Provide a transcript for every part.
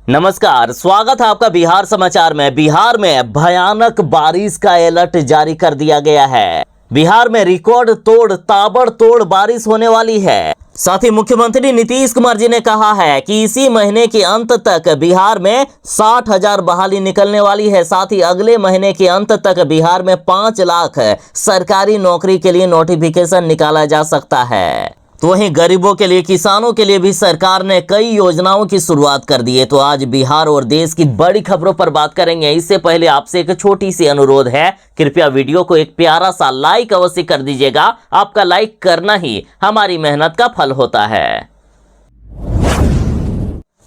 नमस्कार, स्वागत है आपका बिहार समाचार में। बिहार में भयानक बारिश का अलर्ट जारी कर दिया गया है। बिहार में रिकॉर्ड तोड़ ताबड़तोड़ बारिश होने वाली है। साथ ही मुख्यमंत्री नीतीश कुमार जी ने कहा है कि इसी महीने के अंत तक बिहार में 60,000 बहाली निकलने वाली है। साथ ही अगले महीने के अंत तक बिहार में 5 लाख सरकारी नौकरी के लिए नोटिफिकेशन निकाला जा सकता है। तो वहीं गरीबों के लिए, किसानों के लिए भी सरकार ने कई योजनाओं की शुरुआत कर दी है। तो आज बिहार और देश की बड़ी खबरों पर बात करेंगे। इससे पहले आपसे एक छोटी सी अनुरोध है, कृपया वीडियो को एक प्यारा सा लाइक अवश्य कर दीजिएगा। आपका लाइक करना ही हमारी मेहनत का फल होता है।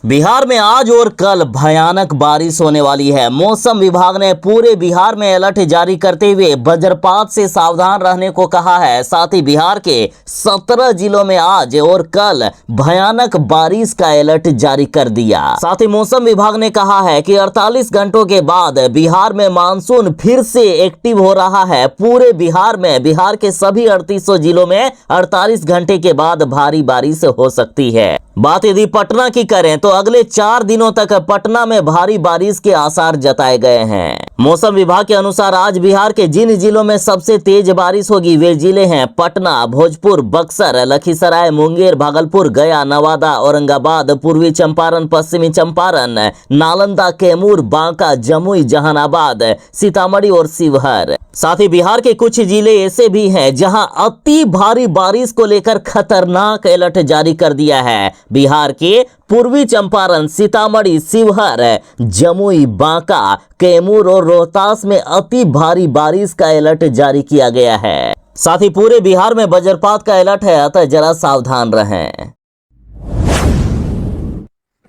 बिहार में आज और कल भयानक बारिश होने वाली है। मौसम विभाग ने पूरे बिहार में अलर्ट जारी करते हुए वज्रपात से सावधान रहने को कहा है। साथ ही बिहार के 17 जिलों में आज और कल भयानक बारिश का अलर्ट जारी कर दिया। साथ ही मौसम विभाग ने कहा है कि 48 घंटों के बाद बिहार में मानसून फिर से एक्टिव हो रहा है। पूरे बिहार में, बिहार के सभी 3800 जिलों में 48 घंटे के बाद भारी बारिश हो सकती है। बात यदि पटना की करें तो अगले 4 दिनों तक पटना में भारी बारिश के आसार जताए गए हैं। मौसम विभाग के अनुसार आज बिहार के जिन जिलों में सबसे तेज बारिश होगी वे जिले हैं पटना, भोजपुर, बक्सर, लखीसराय, मुंगेर, भागलपुर, गया, नवादा, औरंगाबाद, पूर्वी चंपारण, पश्चिमी चंपारण, नालंदा, कैमूर, बांका, जमुई, जहानाबाद, सीतामढ़ी और शिवहर। साथ ही बिहार के कुछ जिले ऐसे भी हैं जहां अति भारी बारिश को लेकर खतरनाक अलर्ट जारी कर दिया है। बिहार के पूर्वी चंपारण, सीतामढ़ी, शिवहर, जमुई, बांका, कैमूर और रोहतास में अति भारी बारिश का अलर्ट जारी किया गया है। साथ ही पूरे बिहार में वज्रपात का अलर्ट है, अतः जरा सावधान रहें।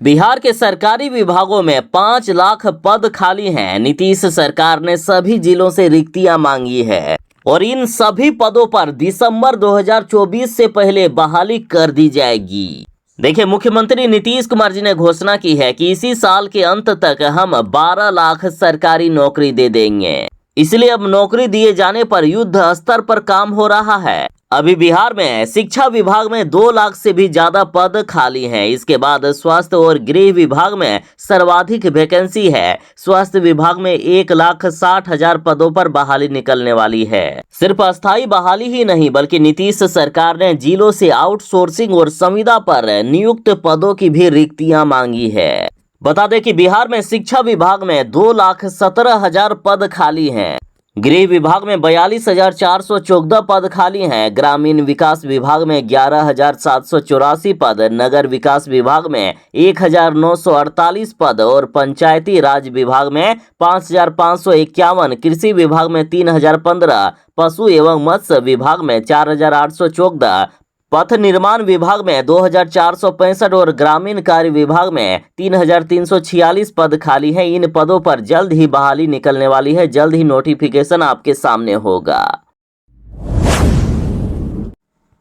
बिहार के सरकारी विभागों में 5 लाख पद खाली हैं। नीतीश सरकार ने सभी जिलों से रिक्तियां मांगी है और इन सभी पदों पर दिसंबर 2024 से पहले बहाली कर दी जाएगी। देखिए, मुख्यमंत्री नीतीश कुमार जी ने घोषणा की है कि इसी साल के अंत तक हम 12 लाख सरकारी नौकरी दे देंगे। इसलिए अब नौकरी दिए जाने पर युद्ध स्तर पर काम हो रहा है। अभी बिहार में शिक्षा विभाग में 2 लाख से भी ज्यादा पद खाली हैं। इसके बाद स्वास्थ्य और गृह विभाग में सर्वाधिक वैकेंसी है। स्वास्थ्य विभाग में 1,60,000 पदों पर बहाली निकलने वाली है। सिर्फ अस्थायी बहाली ही नहीं बल्कि नीतीश सरकार ने जिलों से आउटसोर्सिंग और संविदा पर नियुक्त पदों की भी रिक्तियां मांगी है। बता दें कि बिहार में शिक्षा विभाग में 2,17,000 पद खाली हैं। गृह विभाग में 42,414 पद खाली हैं। ग्रामीण विकास विभाग में 11,784 पद, नगर विकास विभाग में 1,948 पद और पंचायती राज विभाग में 5,551, कृषि विभाग में 3,015, पशु एवं मत्स्य विभाग में 4,814, पथ निर्माण विभाग में 2,465 और ग्रामीण कार्य विभाग में 3,346 पद खाली हैं। इन पदों पर जल्द ही बहाली निकलने वाली है। जल्द ही नोटिफिकेशन आपके सामने होगा।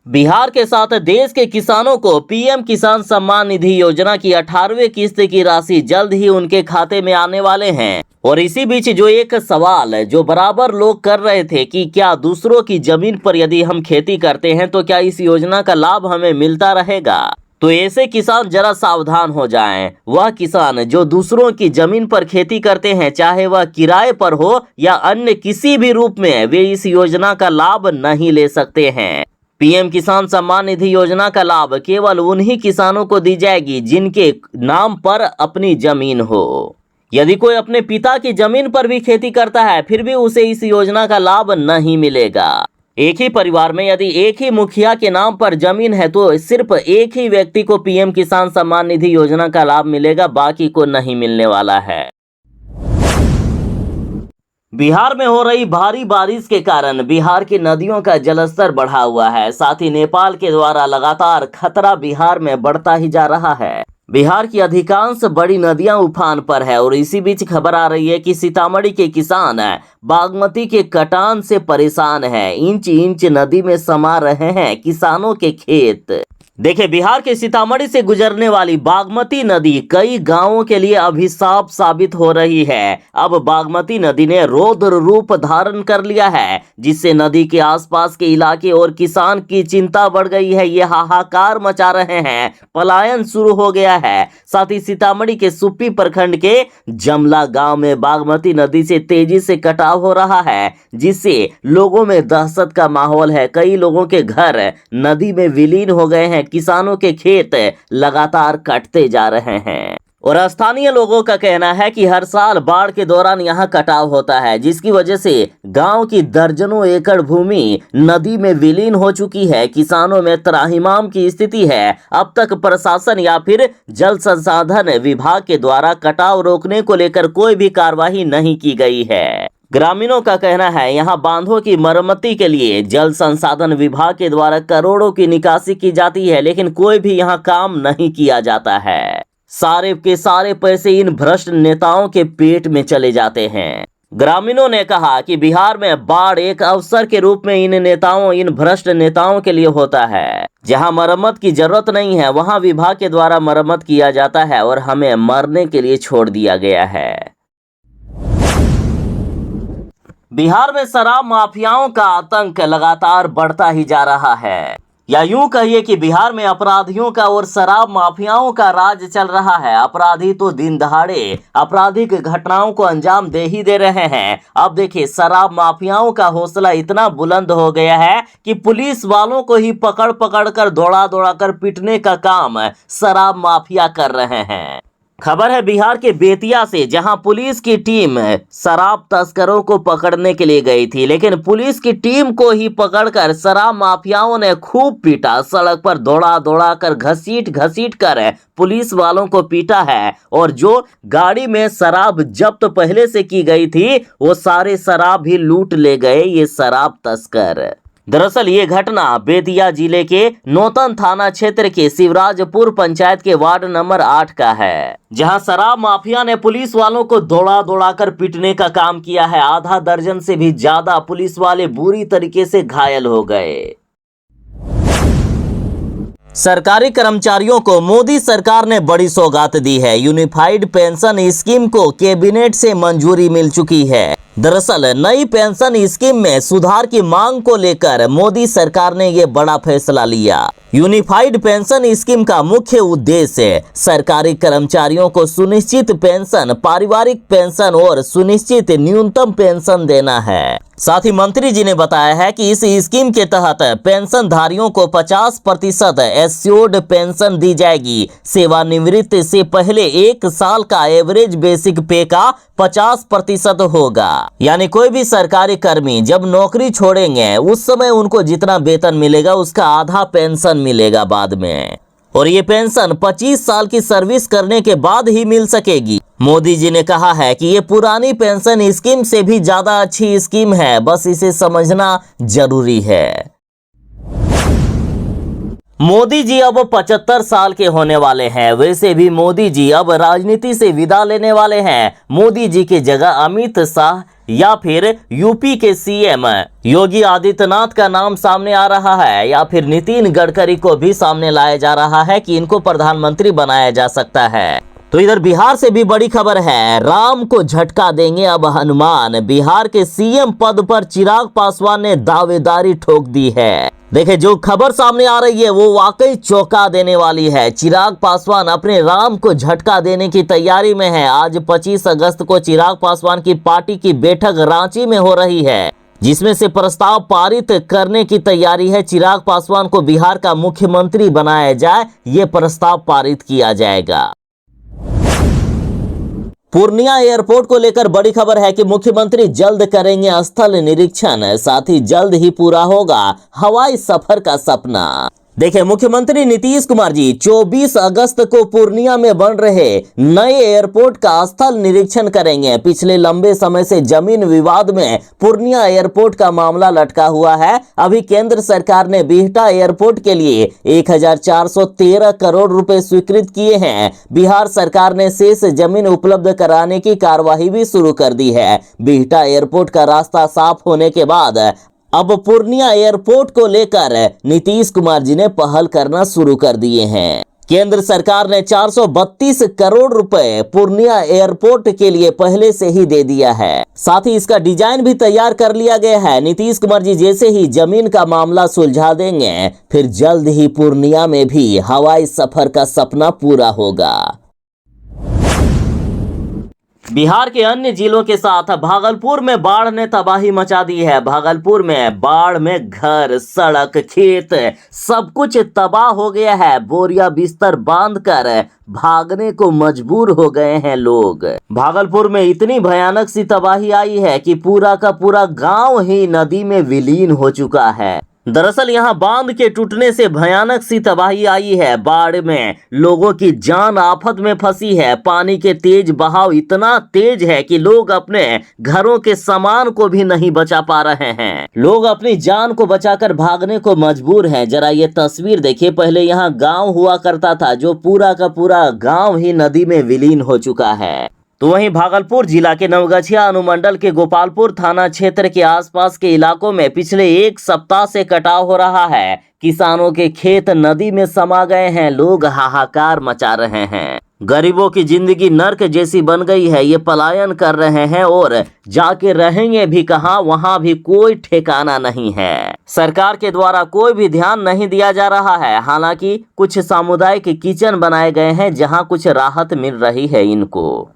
बिहार के साथ देश के किसानों को पीएम किसान सम्मान निधि योजना की 18वीं किस्त की राशि जल्द ही उनके खाते में आने वाले हैं। और इसी बीच जो एक सवाल जो बराबर लोग कर रहे थे कि क्या दूसरों की जमीन पर यदि हम खेती करते हैं तो क्या इस योजना का लाभ हमें मिलता रहेगा, तो ऐसे किसान जरा सावधान हो जाएं। वह किसान जो दूसरों की जमीन पर खेती करते हैं, चाहे वह किराए पर हो या अन्य किसी भी रूप में, वे इस योजना का लाभ नहीं ले सकते हैं। पीएम किसान सम्मान निधि योजना का लाभ केवल उन्हीं किसानों को दी जाएगी जिनके नाम पर अपनी जमीन हो। यदि कोई अपने पिता की जमीन पर भी खेती करता है फिर भी उसे इस योजना का लाभ नहीं मिलेगा। एक ही परिवार में यदि एक ही मुखिया के नाम पर जमीन है तो सिर्फ एक ही व्यक्ति को पीएम किसान सम्मान निधि योजना का लाभ मिलेगा, बाकी को नहीं मिलने वाला है। बिहार में हो रही भारी बारिश के कारण बिहार की नदियों का जलस्तर बढ़ा हुआ है। साथ ही नेपाल के द्वारा लगातार खतरा बिहार में बढ़ता ही जा रहा है। बिहार की अधिकांश बड़ी नदियां उफान पर है और इसी बीच खबर आ रही है कि सीतामढ़ी के किसान बागमती के कटान से परेशान हैं। इंच इंच नदी में समा रहे हैं किसानों के खेत। देखिए, बिहार के सीतामढ़ी से गुजरने वाली बागमती नदी कई गांवों के लिए अभिशाप साबित हो रही है। अब बागमती नदी ने रौद्र रूप धारण कर लिया है, जिससे नदी के आसपास के इलाके और किसान की चिंता बढ़ गई है। ये हाहाकार मचा रहे हैं, पलायन शुरू हो गया है। साथ ही सीतामढ़ी के सुप्पी प्रखंड के जमला गांव में बागमती नदी से तेजी से कटाव हो रहा है, जिससे लोगों में दहशत का माहौल है। कई लोगों के घर नदी में विलीन हो गए हैं। किसानों के खेत लगातार कटते जा रहे हैं और स्थानीय लोगों का कहना है कि हर साल बाढ़ के दौरान यहां कटाव होता है, जिसकी वजह से गांव की दर्जनों एकड़ भूमि नदी में विलीन हो चुकी है। किसानों में त्राहिमाम की स्थिति है। अब तक प्रशासन या फिर जल संसाधन विभाग के द्वारा कटाव रोकने को लेकर कोई भी कार्रवाई नहीं की गई है। ग्रामीणों का कहना है यहां बांधों की मरम्मती के लिए जल संसाधन विभाग के द्वारा करोड़ों की निकासी की जाती है, लेकिन कोई भी यहां काम नहीं किया जाता है। सारे के सारे पैसे इन भ्रष्ट नेताओं के पेट में चले जाते हैं। ग्रामीणों ने कहा कि बिहार में बाढ़ एक अवसर के रूप में इन भ्रष्ट नेताओं के लिए होता है। जहां मरम्मत की जरूरत नहीं है, वहां विभाग के द्वारा मरम्मत किया जाता है और हमें मरने के लिए छोड़ दिया गया है। बिहार में शराब माफियाओं का आतंक लगातार बढ़ता ही जा रहा है, या यूं कहिए कि बिहार में अपराधियों का और शराब माफियाओं का राज चल रहा है। अपराधी तो दिन दहाड़े आपराधिक घटनाओं को अंजाम दे ही दे रहे हैं। अब देखिए, शराब माफियाओं का हौसला इतना बुलंद हो गया है कि पुलिस वालों को ही पकड़ पकड़ कर दौड़ा दौड़ा कर पीटने का काम शराब माफिया कर रहे हैं। खबर है बिहार के बेतिया से, जहां पुलिस की टीम शराब तस्करों को पकड़ने के लिए गई थी, लेकिन पुलिस की टीम को ही पकड़कर शराब माफियाओं ने खूब पीटा। सड़क पर दौड़ा दौड़ा कर घसीट घसीट कर पुलिस वालों को पीटा है और जो गाड़ी में शराब जब्त पहले से की गई थी, वो सारे शराब भी लूट ले गए ये शराब तस्कर। दरअसल ये घटना बेतिया जिले के नौतन थाना क्षेत्र के शिवराजपुर पंचायत के वार्ड नंबर 8 का है, जहां शराब माफिया ने पुलिस वालों को दौड़ा दौड़ा कर पीटने का काम किया है। आधा दर्जन से भी ज्यादा पुलिस वाले बुरी तरीके से घायल हो गए। सरकारी कर्मचारियों को मोदी सरकार ने बड़ी सौगात दी है। यूनिफाइड पेंशन स्कीम को कैबिनेट से मंजूरी मिल चुकी है। दरअसल नई पेंशन स्कीम में सुधार की मांग को लेकर मोदी सरकार ने ये बड़ा फैसला लिया। यूनिफाइड पेंशन स्कीम का मुख्य उद्देश्य सरकारी कर्मचारियों को सुनिश्चित पेंशन, पारिवारिक पेंशन और सुनिश्चित न्यूनतम पेंशन देना है। साथ ही मंत्री जी ने बताया है कि इस स्कीम के तहत पेंशनधारियों को 50% एश्योर्ड पेंशन दी जाएगी। सेवानिवृत्ति से पहले 1 साल का एवरेज बेसिक पे का 50% होगा। यानी कोई भी सरकारी कर्मी जब नौकरी छोड़ेंगे, उस समय उनको जितना वेतन मिलेगा उसका आधा पेंशन मिलेगा बाद में, और ये पेंशन 25 साल की सर्विस करने के बाद ही मिल सकेगी। मोदी जी ने कहा है कि ये पुरानी पेंशन स्कीम से भी ज्यादा अच्छी स्कीम है, बस इसे समझना जरूरी है। मोदी जी अब 75 साल के होने वाले हैं। वैसे भी मोदी जी अब राजनीति से विदा लेने वाले हैं। मोदी जी की जगह अमित शाह या फिर यूपी के सीएम योगी आदित्यनाथ का नाम सामने आ रहा है, या फिर नितिन गडकरी को भी सामने लाया जा रहा है कि इनको प्रधानमंत्री बनाया जा सकता है। तो इधर बिहार से भी बड़ी खबर है, राम को झटका देंगे अब हनुमान। बिहार के सीएम पद पर चिराग पासवान ने दावेदारी ठोक दी है। देखिए, जो खबर सामने आ रही है वो वाकई चौंका देने वाली है। चिराग पासवान अपने राम को झटका देने की तैयारी में है। आज 25 अगस्त को चिराग पासवान की पार्टी की बैठक रांची में हो रही है, जिसमें से प्रस्ताव पारित करने की तैयारी है। चिराग पासवान को बिहार का मुख्यमंत्री बनाया जाए, ये प्रस्ताव पारित किया जाएगा। पूर्णिया एयरपोर्ट को लेकर बड़ी खबर है कि मुख्यमंत्री जल्द करेंगे स्थल निरीक्षण, साथ ही जल्द ही पूरा होगा हवाई सफर का सपना। देखिए, मुख्यमंत्री नीतीश कुमार जी 24 अगस्त को पूर्णिया में बन रहे नए एयरपोर्ट का स्थल निरीक्षण करेंगे। पिछले लंबे समय से जमीन विवाद में पूर्णिया एयरपोर्ट का मामला लटका हुआ है। अभी केंद्र सरकार ने बिहटा एयरपोर्ट के लिए 1413 करोड़ रुपए स्वीकृत किए हैं। बिहार सरकार ने शेष जमीन उपलब्ध कराने की कार्यवाही भी शुरू कर दी है। बिहटा एयरपोर्ट का रास्ता साफ होने के बाद अब पूर्णिया एयरपोर्ट को लेकर नीतीश कुमार जी ने पहल करना शुरू कर दिए हैं। केंद्र सरकार ने 432 करोड़ रुपए पूर्णिया एयरपोर्ट के लिए पहले से ही दे दिया है। साथ ही इसका डिजाइन भी तैयार कर लिया गया है। नीतीश कुमार जी जैसे ही जमीन का मामला सुलझा देंगे, फिर जल्द ही पूर्णिया में भी हवाई सफर का सपना पूरा होगा। बिहार के अन्य जिलों के साथ भागलपुर में बाढ़ ने तबाही मचा दी है। भागलपुर में बाढ़ में घर, सड़क, खेत सब कुछ तबाह हो गया है। बोरिया बिस्तर बांधकर भागने को मजबूर हो गए हैं लोग। भागलपुर में इतनी भयानक सी तबाही आई है कि पूरा का पूरा गांव ही नदी में विलीन हो चुका है। दरअसल यहां बांध के टूटने से भयानक सी तबाही आई है। बाढ़ में लोगों की जान आफत में फंसी है। पानी के तेज बहाव इतना तेज है कि लोग अपने घरों के सामान को भी नहीं बचा पा रहे हैं। लोग अपनी जान को बचाकर भागने को मजबूर हैं। जरा ये तस्वीर देखिए। पहले यहाँ गांव हुआ करता था, जो पूरा का पूरा गांव ही नदी में विलीन हो चुका है। तो वहीं भागलपुर जिला के नवगछिया अनुमंडल के गोपालपुर थाना क्षेत्र के आसपास के इलाकों में पिछले एक सप्ताह से कटाव हो रहा है। किसानों के खेत नदी में समा गए हैं। लोग हाहाकार मचा रहे हैं। गरीबों की जिंदगी नर्क जैसी बन गई है। ये पलायन कर रहे हैं और जाके रहेंगे भी कहां, वहां भी कोई ठिकाना नहीं है। सरकार के द्वारा कोई भी ध्यान नहीं दिया जा रहा है। हालांकि कुछ सामुदायिक किचन बनाए गए हैं, जहां कुछ राहत मिल रही है इनको।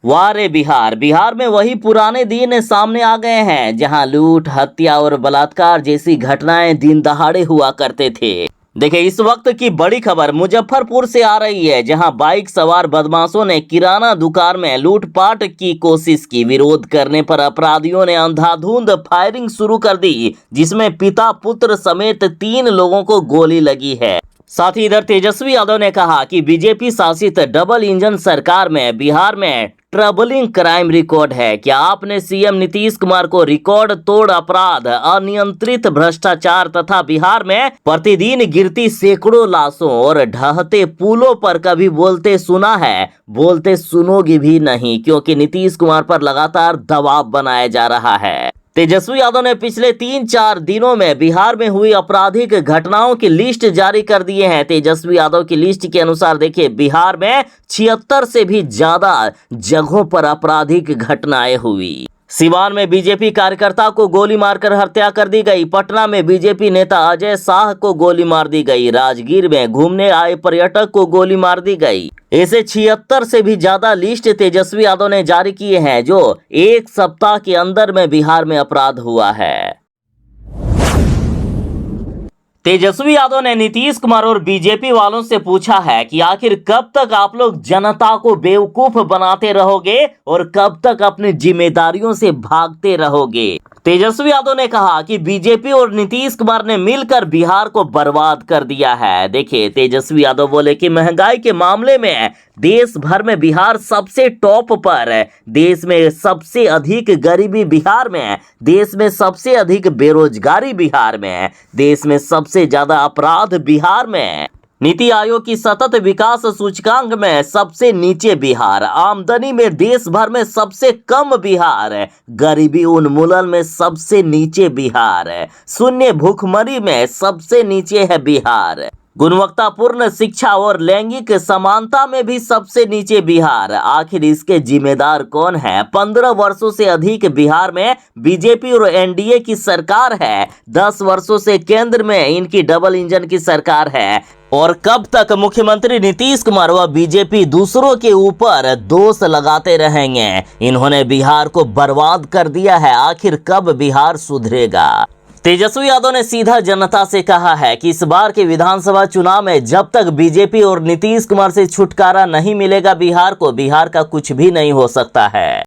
वाह रे बिहार! बिहार में वही पुराने दिन सामने आ गए हैं, जहां लूट, हत्या और बलात्कार जैसी घटनाएं दिन दहाड़े हुआ करते थे। देखिए, इस वक्त की बड़ी खबर मुजफ्फरपुर से आ रही है, जहां बाइक सवार बदमाशों ने किराना दुकान में लूटपाट की कोशिश की। विरोध करने पर अपराधियों ने अंधाधुंध फायरिंग शुरू कर दी, जिसमें पिता पुत्र समेत 3 लोगों को गोली लगी है। साथ ही इधर तेजस्वी यादव ने कहा कि बीजेपी शासित डबल इंजन सरकार में बिहार में ट्रबलिंग क्राइम रिकॉर्ड है। क्या आपने सीएम नीतीश कुमार को रिकॉर्ड तोड़ अपराध, अनियंत्रित भ्रष्टाचार तथा बिहार में प्रतिदिन गिरती सैकड़ों लाशों और ढहते पुलों पर कभी बोलते सुना है? बोलते सुनोगे भी नहीं, क्योंकि नीतीश कुमार पर लगातार दबाव बनाया जा रहा है। तेजस्वी यादव ने पिछले 3-4 दिनों में बिहार में हुई आपराधिक घटनाओं की लिस्ट जारी कर दिए हैं। तेजस्वी यादव की लिस्ट के अनुसार देखिए, बिहार में 76 से भी ज्यादा जगहों पर आपराधिक घटनाएं हुई। सिवान में बीजेपी कार्यकर्ता को गोली मारकर हत्या कर दी गई। पटना में बीजेपी नेता अजय शाह को गोली मार दी गई। राजगीर में घूमने आए पर्यटक को गोली मार दी गई। ऐसे 76 से भी ज्यादा लिस्ट तेजस्वी यादव ने जारी किए हैं, जो एक सप्ताह के अंदर में बिहार में अपराध हुआ है। तेजस्वी यादव ने नीतीश कुमार और बीजेपी वालों से पूछा है कि आखिर कब तक आप लोग जनता को बेवकूफ बनाते रहोगे और कब तक अपनी जिम्मेदारियों से भागते रहोगे। तेजस्वी यादव ने कहा कि बीजेपी और नीतीश कुमार ने मिलकर बिहार को बर्बाद कर दिया है। देखिए, तेजस्वी यादव बोले कि महंगाई के मामले में देश भर में बिहार सबसे टॉप पर है। देश में सबसे अधिक गरीबी बिहार में है। देश में सबसे अधिक बेरोजगारी बिहार में है। देश में सबसे ज्यादा अपराध बिहार में है। नीति आयोग की सतत विकास सूचकांक में सबसे नीचे बिहार। आमदनी में देश भर में सबसे कम बिहार है। गरीबी उन्मूलन में सबसे नीचे बिहार है। शून्य भूखमरी में सबसे नीचे है बिहार। गुणवत्तापूर्ण शिक्षा और लैंगिक समानता में भी सबसे नीचे बिहार। आखिर इसके जिम्मेदार कौन है? 15 वर्षों से अधिक बिहार में बीजेपी और एनडीए की सरकार है। 10 वर्षों से केंद्र में इनकी डबल इंजन की सरकार है। और कब तक मुख्यमंत्री नीतीश कुमार व बीजेपी दूसरों के ऊपर दोष लगाते रहेंगे? इन्होंने बिहार को बर्बाद कर दिया है। आखिर कब बिहार सुधरेगा? तेजस्वी यादव ने सीधा जनता से कहा है कि इस बार के विधानसभा चुनाव में जब तक बीजेपी और नीतीश कुमार से छुटकारा नहीं मिलेगा बिहार को, बिहार का कुछ भी नहीं हो सकता है।